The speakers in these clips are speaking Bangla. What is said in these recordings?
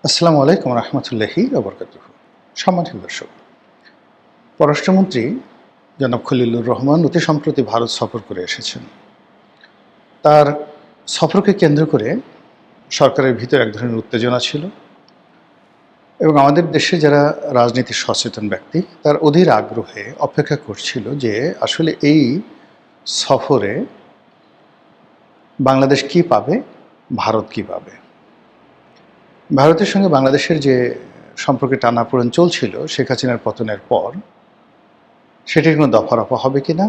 আসসালামু আলাইকুম রহমতুল্লাহি ওবরকাতুহ। সম্মানিত দর্শক, পররাষ্ট্রমন্ত্রী জনাব খলিলুর রহমান অতি সম্প্রতি ভারত সফর করে এসেছেন। তার সফরকে কেন্দ্র করে সরকারের ভিতর এক ধরনের উত্তেজনা ছিল এবং আমাদের দেশে যারা রাজনীতি সচেতন ব্যক্তি তার অধীর আগ্রহে অপেক্ষা করছিল যে আসলে এই সফরে বাংলাদেশ কী পাবে, ভারত কী পাবে। ভারতের সঙ্গে বাংলাদেশের যে সম্পর্কে টানাপোড়েন চলছিল শেখ হাসিনার পতনের পর, সেটির কোনো দফারফা হবে কি না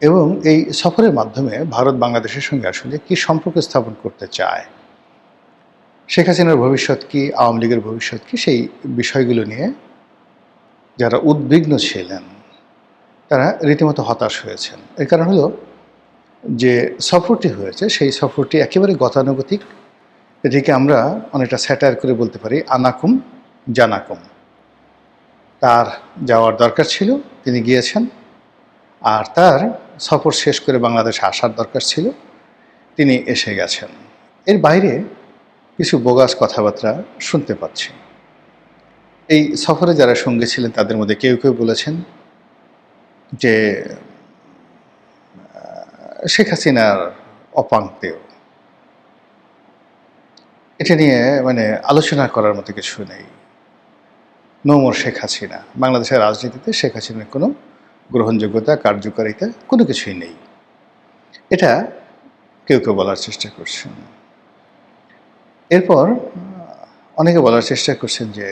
এবং এই সফরের মাধ্যমে ভারত বাংলাদেশের সঙ্গে আসলে কী সম্পর্ক স্থাপন করতে চায়, শেখ হাসিনার ভবিষ্যৎ কী, আওয়ামী লীগের ভবিষ্যৎ কী, সেই বিষয়গুলো নিয়ে যারা উদ্বিগ্ন ছিলেন তারা রীতিমতো হতাশ হয়েছেন। এর কারণ হলো যে সফরটি হয়েছে সেই সফরটি একেবারে গতানুগতিক। এটিকে আমরা অনেকটা স্যাটায়ার করে বলতে পারি আনাকুম জানাকুম। তার যাওয়ার দরকার ছিল, তিনি গিয়েছেন, আর তার সফর শেষ করে বাংলাদেশে আসার দরকার ছিল, তিনি এসে গেছেন। এর বাইরে কিছু বোগাস কথাবার্তা শুনতে পাচ্ছি। এই সফরে যারা সঙ্গে ছিলেন তাদের মধ্যে কেউ কেউ বলেছেন যে শেখ হাসিনার অপাঙ্ক্তেয়, এটা নিয়ে আলোচনা করার মতো কিছু নেই। নো মোর শেখ হাসিনা, বাংলাদেশের রাজনীতিতে শেখ হাসিনার কোনো গ্রহণযোগ্যতা, কার্যকারিতা কোনো কিছুই নেই, এটা কেউ কেউ বলার চেষ্টা করছেন। এরপর অনেকে বলার চেষ্টা করছেন যে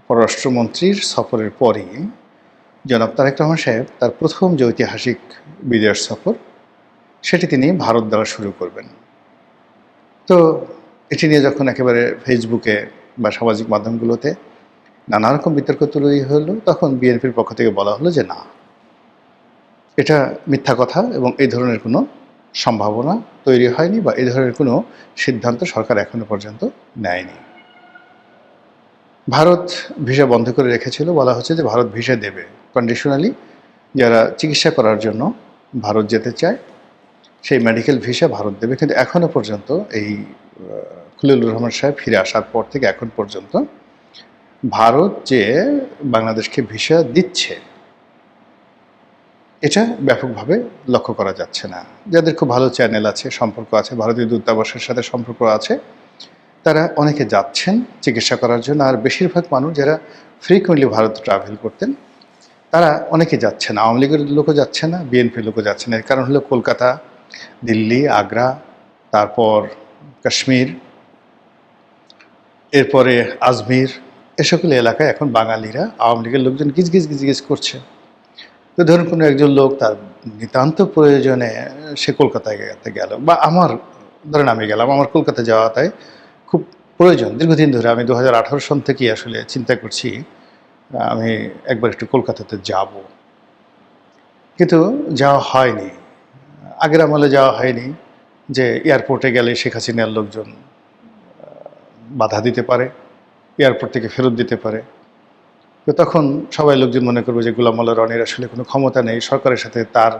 পররাষ্ট্রমন্ত্রীর সফরের পরই জনাব তারেক রহমান সাহেব তার প্রথম যে ঐতিহাসিক বিদেশ সফর সেটি তিনি ভারত দ্বারা শুরু করবেন। তো এটি নিয়ে যখন একেবারে ফেসবুকে বা সামাজিক মাধ্যমগুলোতে নানা রকম বিতর্ক তৈরি হলো, তখন বিএনপির পক্ষ থেকে বলা হলো যে না, এটা মিথ্যা কথা এবং এই ধরনের কোনো সম্ভাবনা তৈরি হয়নি বা এই ধরনের কোনো সিদ্ধান্ত সরকার এখনো পর্যন্ত নেয়নি। ভারত ভিসা বন্ধ করে রেখেছিল, বলা হচ্ছে যে ভারত ভিসা দেবে কন্ডিশনালি, যারা চিকিৎসা করার জন্য ভারত যেতে চায় সেই মেডিকেল ভিসা ভারত দেবে। কিন্তু এখনও পর্যন্ত এই খলিলুর রহমান সাহেব ফিরে আসার পর থেকে এখন পর্যন্ত ভারত যে বাংলাদেশকে ভিসা দিচ্ছে এটা ব্যাপকভাবে লক্ষ্য করা যাচ্ছে না। যাদের খুব ভালো চ্যানেল আছে, সম্পর্ক আছে, ভারতীয় দূতাবাসের সাথে সম্পর্ক আছে, তারা অনেকে যাচ্ছেন চিকিৎসা করার জন্য। আর বেশিরভাগ মানুষ যারা ফ্রিকুয়েন্টলি ভারত ট্রাভেল করতেন তারা অনেকে যাচ্ছে না। আওয়ামী লীগের লোকও যাচ্ছে না, বিএনপির লোকও যাচ্ছে না। এর কারণ হলো কলকাতা, দিল্লি, আগ্রা, তারপর কাশ্মীর, এরপরে আজমির, এ সকল এলাকায় এখন বাঙালিরা, আওয়ামী লীগের লোকজন গিজ করছে। তো ধরুন কোনো একজন লোক তার নিতান্ত প্রয়োজনে সে কলকাতায় গেল, বা আমার ধরেন আমি গেলাম, আমার কলকাতা যাওয়াটাই খুব প্রয়োজন। দীর্ঘদিন ধরে আমি 2018 সন থেকেই আসলে চিন্তা করছি আমি একবার একটু কলকাতাতে যাব, কিন্তু যাওয়া হয়নি। আগের আমলে যাওয়া হয়নি যে এয়ারপোর্টে গেলে শেখ হাসিনার লোকজন বাধা দিতে পারে, এয়ারপোর্ট থেকে ফেরত দিতে পারে। তো তখন সবাই লোকজন মনে করবে যে গোলাম মোল্লা রনির আসলে কোনো ক্ষমতা নেই, সরকারের সাথে তার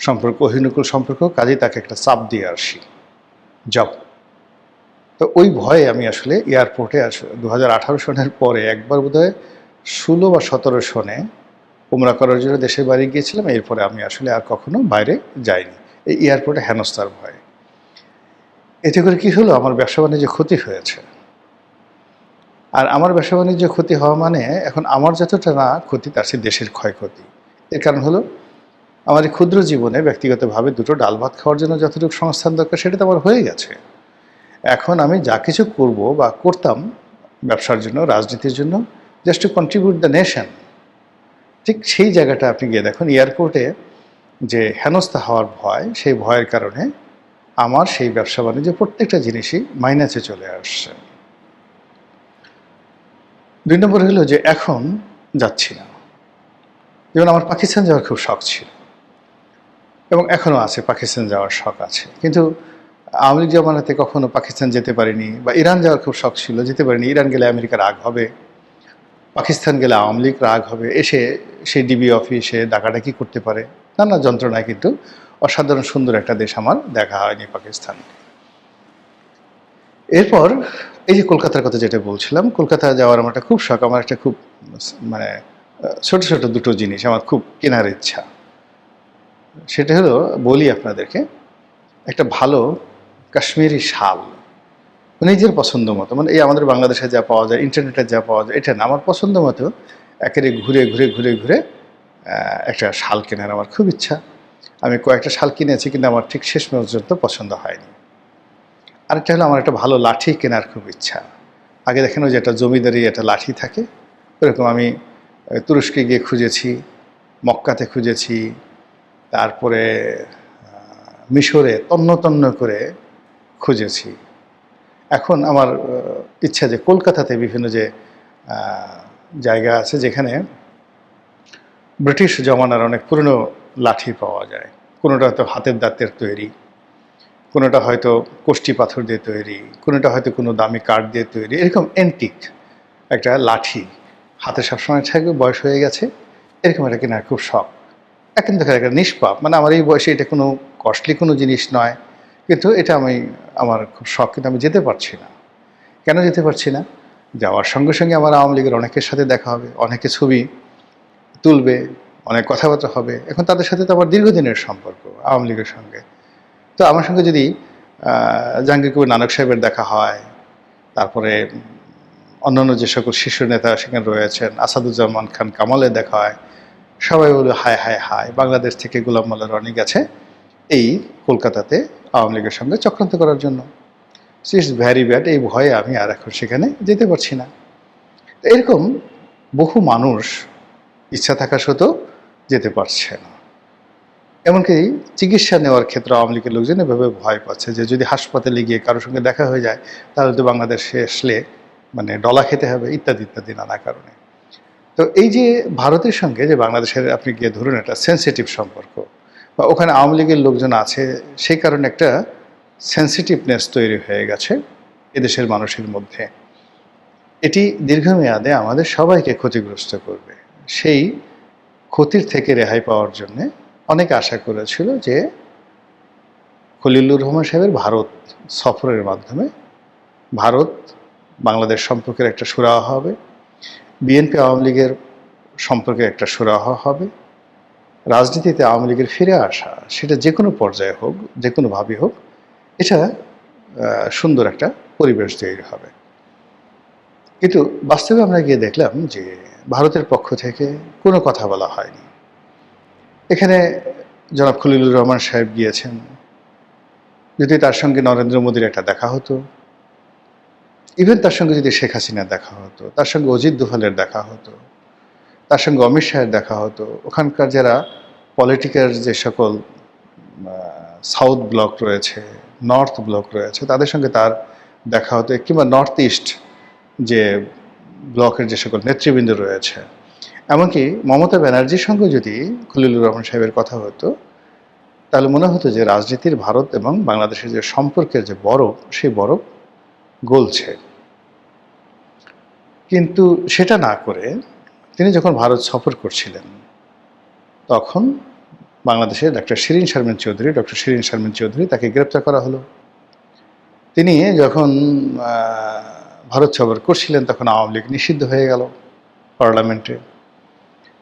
সম্পর্ক অহিনুকূল সম্পর্ক, কাজেই তাকে একটা চাপ দিয়ে আসি, যাও। তো ওই ভয়ে আমি আসলে এয়ারপোর্টে 2018 সনের পরে একবার বোধহয় 16 বা 17 সনে উমরা করার জন্য দেশের বাইরে গিয়েছিলাম। এরপরে আমি আসলে আর কখনো বাইরে যাইনি, এই এয়ারপোর্টে হেনস্থার ভয়ে। এতে করে কী হলো, আমার ব্যবসা বাণিজ্যে ক্ষতি হয়েছে। আর আমার ব্যবসা বাণিজ্য ক্ষতি হওয়া মানে এখন আমার যতটা না ক্ষতি, তার সে দেশের ক্ষয়ক্ষতি। এর কারণ হলো আমার এই ক্ষুদ্র জীবনে ব্যক্তিগতভাবে দুটো ডাল ভাত খাওয়ার জন্য যতটুকু সংস্থান দরকার সেটা তো আমার হয়ে গেছে। এখন আমি যা কিছু করব বা করতাম ব্যবসার জন্য, রাজনীতির জন্য, just two contribute the nation, ঠিক সেই জায়গাটা আপনি গিয়ে দেখুন এয়ারপোর্টে যে হেনস্থা হওয়ার ভয়, সেই ভয়ের কারণে আমার সেই ব্যবসা বাণিজ্য প্রত্যেকটা জিনিসই মাইনাসে চলে আসছে। 2 নম্বর হলো যে এখন যাচ্ছি না। যেমন আমার পাকিস্তান যাওয়ার খুব শখ ছিল এবং এখনও আছে, পাকিস্তান যাওয়ার শখ আছে, কিন্তু আওয়ামী লীগ জমানাতে কখনো পাকিস্তান যেতে পারিনি। বা ইরান যাওয়ার খুব শখ ছিল, যেতে পারিনি। ইরান গেলে আমেরিকা রাগ হবে, পাকিস্তান গেলে আওয়ামী লীগ রাগ হবে, এসে সেই ডিবি অফিসে ডাকাডাকি করতে পারে, নানা যন্ত্রণায়। কিন্তু অসাধারণ সুন্দর একটা দেশ আমার দেখা হয়নি পাকিস্তান। এরপর এই যে কলকাতার কথা যেটা বলছিলাম, কলকাতা যাওয়ার আমার একটা খুব শখ। আমার একটা খুব মানে ছোট, ছোট দুটো জিনিস আমার খুব কেনার ইচ্ছা। সেটা হলো বলি আপনাদেরকে, একটা ভালো কাশ্মীরি শাল। নিজের পছন্দ মতো, মানে এই আমাদের বাংলাদেশে যা পাওয়া যায়, ইন্টারনেটে যা পাওয়া যায়, এটা না, আমার পছন্দ মতো একেবারে ঘুরে ঘুরে ঘুরে ঘুরে একটা শাল কেনার আমার খুব ইচ্ছা। আমি কয়েকটা শাল কিনেছি, কিন্তু আমার ঠিক শেষ পর্যন্ত পছন্দ হয়নি। আরেকটা হলো আমার একটা ভালো লাঠি কেনার খুব ইচ্ছা। আগে দেখেন ওই যে একটা জমিদারি একটা লাঠি থাকে, ওরকম আমি তুরস্কে গিয়ে খুঁজেছি, মক্কাতে খুঁজেছি, তারপরে মিশরে তন্ন তন্ন করে খুঁজেছি। এখন আমার ইচ্ছা যে কলকাতাতে বিভিন্ন যে জায়গা আছে যেখানে ব্রিটিশ জমানার অনেক পুরনো লাঠি পাওয়া যায়। কোনোটা হয়তো হাতের দাঁতের তৈরি, কোনোটা হয়তো কোষ্ঠী পাথর দিয়ে তৈরি, কোনোটা হয়তো কোনো দামি কাঠ দিয়ে তৈরি, এরকম অ্যান্টিক একটা লাঠি হাতে সবসময় থাকবে, বয়স হয়ে গেছে, এরকম একটা কেনার খুব শখ। এখন দেখা একটা নিষ্পাপ, মানে আমার এই বয়সে এটা কোনো কস্টলি কোনো জিনিস নয়, কিন্তু এটা আমার খুব শখ, কিন্তু আমি যেতে পারছি না। কেন যেতে পারছি না? যাওয়ার সঙ্গে সঙ্গে আমার আওয়ামী লীগের অনেকের সাথে দেখা হবে, অনেকে ছবি তুলবে, অনেক কথাবার্তা হবে। এখন তাদের সাথে তো আমার দীর্ঘদিনের সম্পর্ক আওয়ামী লীগের সঙ্গে। তো আমার সঙ্গে যদি জাহাঙ্গীর কবির নানক সাহেবের দেখা হয়, তারপরে অন্যান্য যে সকল শীর্ষ নেতা সেখানে রয়েছেন, আসাদুজ্জামান খান কামালের দেখা হয়, সবাই বলবে হায় হায় হায়, বাংলাদেশ থেকে গোলাম মোল্লা রনি গেছে এই কলকাতাতে আওয়ামী লীগের সঙ্গে চক্রান্ত করার জন্য। It's vary bad. এই ভয়ে আমি আর এখন সেখানে যেতে পারছি না। এরকম বহু মানুষ ইচ্ছা থাকা সত্ত্বেও যেতে পারছে না। এমনকি চিকিৎসা নেওয়ার ক্ষেত্রে আওয়ামী লীগের লোকজন এভাবে ভয় পাচ্ছে যে যদি হাসপাতালে গিয়ে কারোর সঙ্গে দেখা হয়ে যায়, তাহলে তো বাংলাদেশে আসলে মানে ডলা খেতে হবে, ইত্যাদি ইত্যাদি নানা কারণে। তো এই যে ভারতের সঙ্গে যে বাংলাদেশের আপনি গিয়ে ধরুন একটা সেন্সিটিভ সম্পর্ক, বা ওখানে আওয়ামী লীগের লোকজন আছে, সেই কারণে একটা সেন্সিটিভনেস তৈরি হয়ে গেছে এদেশের মানুষের মধ্যে। এটি দীর্ঘমেয়াদে আমাদের সবাইকে ক্ষতিগ্রস্ত করবে। সেই ক্ষতির থেকে রেহাই পাওয়ার জন্যে অনেকে আশা করেছিল যে খলিলুর রহমান সাহেবের ভারত সফরের মাধ্যমে ভারত বাংলাদেশ সম্পর্কের একটা সুরাহা হবে, বিএনপি আওয়ামী লীগের সম্পর্কে একটা সুরাহা হবে, রাজনীতিতে আওয়ামী লীগের ফিরে আসা, সেটা যে কোনো পর্যায়ে হোক, যে কোনোভাবেই হোক, এটা সুন্দর একটা পরিবেশ তৈরি হবে। কিন্তু বাস্তবে আমরা গিয়ে দেখলাম যে ভারতের পক্ষ থেকে কোনো কথা বলা হয়নি। এখানে জনাব খলিলুর রহমান সাহেব গিয়েছেন, যদি তার সঙ্গে নরেন্দ্র মোদীর একটা দেখা হতো, ইভেন তার সঙ্গে যদি শেখ হাসিনার দেখা হতো, তার সঙ্গে অজিত দোভালের দেখা হতো, তার সঙ্গে অমিত শাহের দেখা হতো, ওখানকার যারা পলিটিক্যাল যে সকল সাউথ ব্লক রয়েছে, নর্থ ব্লক রয়েছে, তাদের সঙ্গে তার দেখা হতো, কিংবা নর্থ ইস্ট যে ব্লকের যে সকল নেতৃবৃন্দ রয়েছে, এমনকি মমতা ব্যানার্জির সঙ্গে যদি খলিলুর রহমান সাহেবের কথা হতো, তাহলে মনে হতো যে রাজনীতির ভারত এবং বাংলাদেশের যে সম্পর্কের যে বরফ, সেই বরফ গলছে। কিন্তু সেটা না করে তিনি যখন ভারত সফর করছিলেন, তখন বাংলাদেশের ডক্টর শিরীন শারমিন চৌধুরী তাকে গ্রেপ্তার করা হলো। তিনি যখন ভারত সফর করছিলেন, তখন আওয়ামী লীগ নিষিদ্ধ হয়ে গেল পার্লামেন্টে।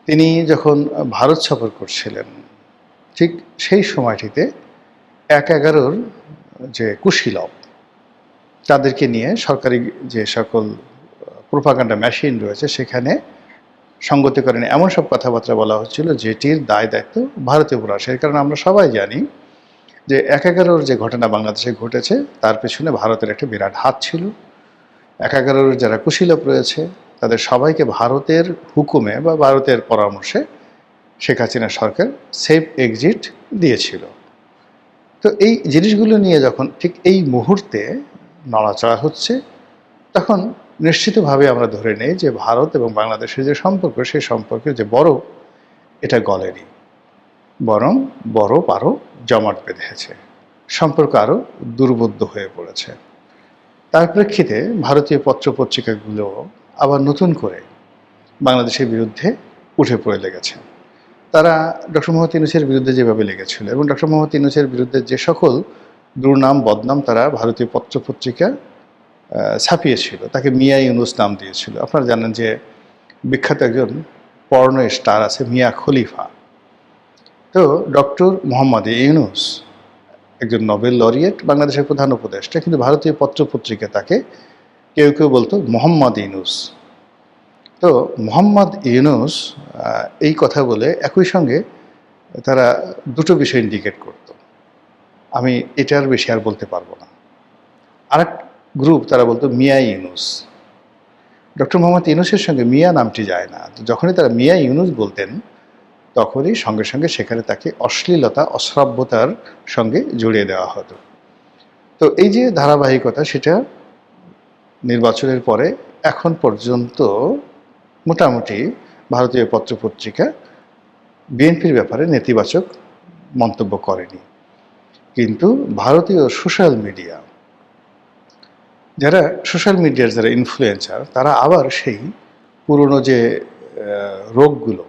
তিনি যখন ভারত সফর করছিলেন, ঠিক সেই সময়টিতে ১/১১ যে কুশীলব, তাদেরকে নিয়ে সরকারি যে সকল প্রোপাগান্ডা মেশিন রয়েছে সেখানে সঙ্গতি করেন এমন সব কথাবার্তা বলা হচ্ছিল যেটির দায় দায়িত্ব ভারতের উপর আসে। এর কারণে আমরা সবাই জানি যে ১/১১ যে ঘটনা বাংলাদেশে ঘটেছে, তার পেছনে ভারতের একটা বিরাট হাত ছিল। ১/১১ যারা কুশীলব রয়েছে, তাদের সবাইকে ভারতের হুকুমে বা ভারতের পরামর্শে শেখ হাসিনা সরকার সেফ এক্সিট দিয়েছিল। তো এই জিনিসগুলো নিয়ে যখন ঠিক এই মুহূর্তে নড়াচড়া হচ্ছে, তখন নিশ্চিতভাবে আমরা ধরে নেই যে ভারত এবং বাংলাদেশের যে সম্পর্ক, সেই সম্পর্কের যে বরফ, এটা গলেনি, বরং বরফ আরও জমাট বেঁধেছে, সম্পর্ক আরও দুর্বোধ্য হয়ে পড়েছে। তার প্রেক্ষিতে ভারতীয় পত্রপত্রিকাগুলো আবার নতুন করে বাংলাদেশের বিরুদ্ধে উঠে পড়ে লেগেছে। তারা ডক্টর মোহাম্মদ ইউনূসের বিরুদ্ধে যেভাবে লেগেছিল, এবং ডক্টর মোহাম্মদ ইউনূসের বিরুদ্ধে যে সকল দুর্নাম বদনাম তারা ভারতীয় পত্রপত্রিকা ছাপিয়েছিল, তাকে মিয়া ইউনুস নাম দিয়েছিল। আপনারা জানেন যে বিখ্যাত একজন পর্ন স্টার আছে মিয়া খলিফা। তো ডক্টর মোহাম্মদ ইউনুস একজন নোবেল লরিয়েট, বাংলাদেশের প্রধান উপদেষ্টা, কিন্তু ভারতীয় পত্রপত্রিকা তাকে কেউ কেউ বলতো মোহাম্মদ ইউনুস। তো মোহাম্মদ ইউনুস এই কথা বলে একই সঙ্গে তারা দুটো বিষয় ইন্ডিকেট করত, আমি এটার বেশি আর বলতে পারবো না। আরেক গ্রুপ তারা বলতো মিয়া ইউনুস। ডক্টর মোহাম্মদ ইউনুসের সঙ্গে মিয়া নামটি যায় না, তো যখনই তারা মিয়া ইউনুস বলতেন তখনই সঙ্গে সঙ্গে সেখানে তাকে অশ্লীলতা অশ্রাব্যতার সঙ্গে জড়িয়ে দেওয়া হতো। তো এই যে ধারাবাহিকতা, সেটা নির্বাচনের পরে এখন পর্যন্ত মোটামুটি ভারতীয় পত্রপত্রিকা বিএনপির ব্যাপারে নেতিবাচক মন্তব্য করেনি। কিন্তু ভারতীয় সোশ্যাল মিডিয়া, যারা সোশ্যাল মিডিয়ার যারা ইনফ্লুয়েন্সার, তারা আবার সেই পুরনো যে রোগগুলো,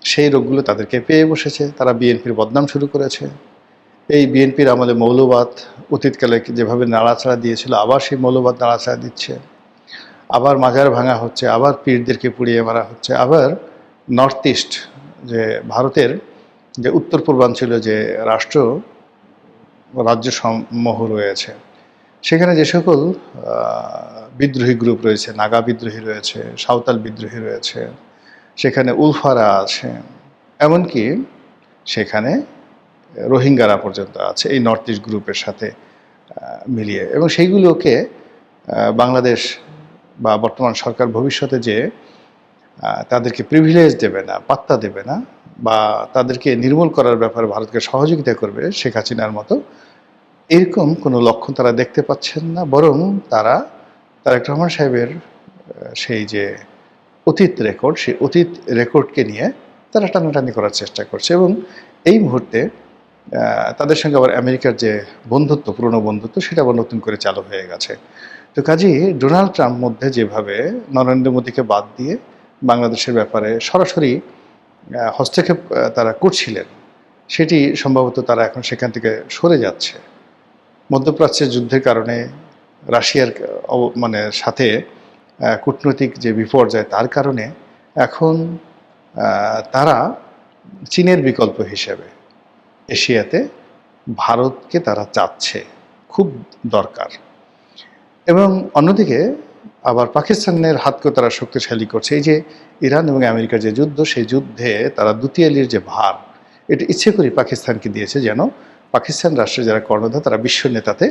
সেই রোগগুলো তাদেরকে পেয়ে বসেছে। তারা বিএনপির বদনাম শুরু করেছে। এই বিএনপির আমলে মৌলবাদ অতীতকালে যেভাবে নাড়াচাড়া দিয়েছিল, আবার সেই মৌলবাদ নাড়াচাড়া দিচ্ছে। আবার মাজার ভাঙা হচ্ছে, আবার পীরদেরকে পুড়িয়ে মারা হচ্ছে। আবার নর্থ ইস্ট, যে ভারতের যে উত্তর পূর্বাঞ্চলে যে রাজ্য সমূহ রয়েছে, সেখানে যে সকল বিদ্রোহী গ্রুপ রয়েছে, নাগা বিদ্রোহী রয়েছে, সাঁওতাল বিদ্রোহী রয়েছে, সেখানে উলফারা আছে, এমনকি সেখানে রোহিঙ্গারা পর্যন্ত আছে এই নর্থ ইস্ট গ্রুপের সাথে মিলিয়ে। এবং সেইগুলোকে বাংলাদেশ বা বর্তমান সরকার ভবিষ্যতে যে তাদেরকে প্রিভিলেজ দেবে না, পাত্তা দেবে না, বা তাদেরকে নির্মূল করার ব্যাপারে ভারতকে সহযোগিতা করবে শেখ হাসিনার মতো, এরকম কোনো লক্ষণ তারা দেখতে পাচ্ছেন না। বরং তারা তারেক রহমান সাহেবের সেই যে অতীত রেকর্ড, সেই অতীত রেকর্ডকে নিয়ে তারা টানাটানি করার চেষ্টা করছে। এবং এই মুহূর্তে তাদের সঙ্গে আবার আমেরিকার যে বন্ধুত্ব, পুরনো বন্ধুত্ব, সেটা আবার নতুন করে চালু হয়ে গেছে। তো কাজেই ডোনাল্ড ট্রাম্প মধ্যে যেভাবে নরেন্দ্র মোদীকে বাদ দিয়ে বাংলাদেশের ব্যাপারে সরাসরি হস্তক্ষেপ তারা করছিলেন, সেটি সম্ভবত তারা এখন সেখান থেকে সরে যাচ্ছে। মধ্যপ্রাচ্যের যুদ্ধের কারণে রাশিয়ার সাথে কূটনৈতিক যে বিপর্যয়, তার কারণে এখন তারা চীনের বিকল্প হিসেবে এশিয়াতে ভারতকে তারা চাচ্ছে, খুব দরকার। এবং অন্যদিকে আবার পাকিস্তানের হাতকে তারা শক্তিশালী করছে। এই যে ইরান এবং আমেরিকার যে যুদ্ধ, সেই যুদ্ধে তারা দ্বিতীয়ালির যে ভার, এটা ইচ্ছে করে পাকিস্তানকে দিয়েছে, যেন পাকিস্তান রাষ্ট্রের যারা কর্ণধার তারা বিশ্ব নেতাতে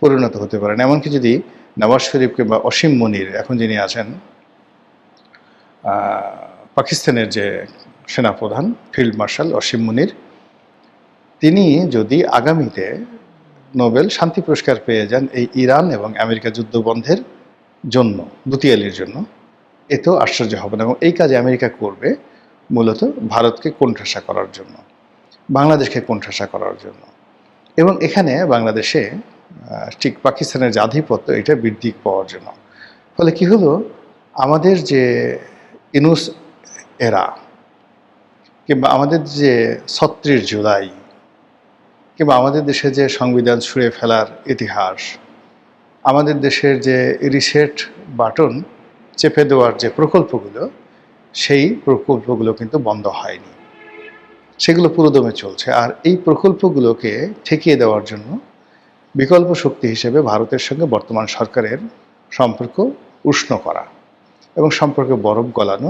পরিণত হতে পারেন। এমনকি যদি নওয়াজ শরীফ কিংবা অসীম মনির, এখন যিনি আছেন পাকিস্তানের যে সেনাপ্রধান ফিল্ড মার্শাল অসীম মনির, তিনি যদি আগামীতে নোবেল শান্তি পুরস্কার পেয়ে যান এই ইরান এবং আমেরিকা যুদ্ধ বন্ধের জন্য, দ্বিতীয়ালির জন্য, এতেও আশ্চর্য হবে না। এবং এই কাজে আমেরিকা করবে মূলত ভারতকে কোণঠাসা করার জন্য, বাংলাদেশকে কোণঠাসা করার জন্য। এবং এখানে বাংলাদেশে ঠিক পাকিস্তানের যে আধিপত্য, এটা বৃদ্ধি পাওয়ার জন্য। ফলে কি হলো, আমাদের যে ইউনুস এরা, কিংবা আমাদের যে ৩৬ জুলাই, কিংবা আমাদের দেশে যে সংবিধান ছুঁড়ে ফেলার ইতিহাস, আমাদের দেশের যে রিসেট বাটন চেপে দেওয়ার যে প্রকল্পগুলো, সেই প্রকল্পগুলো কিন্তু বন্ধ হয়নি, সেগুলো পুরোদমে চলছে। আর এই প্রকল্পগুলোকে ঠেকিয়ে দেওয়ার জন্য বিকল্প শক্তি হিসেবে ভারতের সঙ্গে বর্তমান সরকারের সম্পর্ক উষ্ণ করা এবং সম্পর্কে বরফ গলানো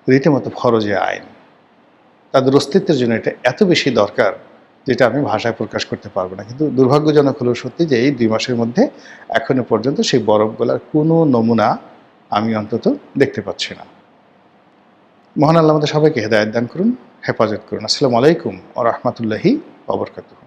রীতিমতো ফরজে আইন। তাদের অস্তিত্বের জন্য এটা এত বেশি দরকার, যেটা আমি ভাষায় প্রকাশ করতে পারবো না। কিন্তু দুর্ভাগ্যজনক হলো সত্যি যে এই 2 মাসের মধ্যে এখনো পর্যন্ত সেই বরফ গলার কোনো নমুনা আমি অন্তত দেখতে পাচ্ছি না। মহান আল্লাহ আমাদের সবাইকে হেদায়েত দান করুন, হেফাজত করুন। আসসালামু আলাইকুম ওয়া রাহমাতুল্লাহি ওয়া বারাকাতুহু।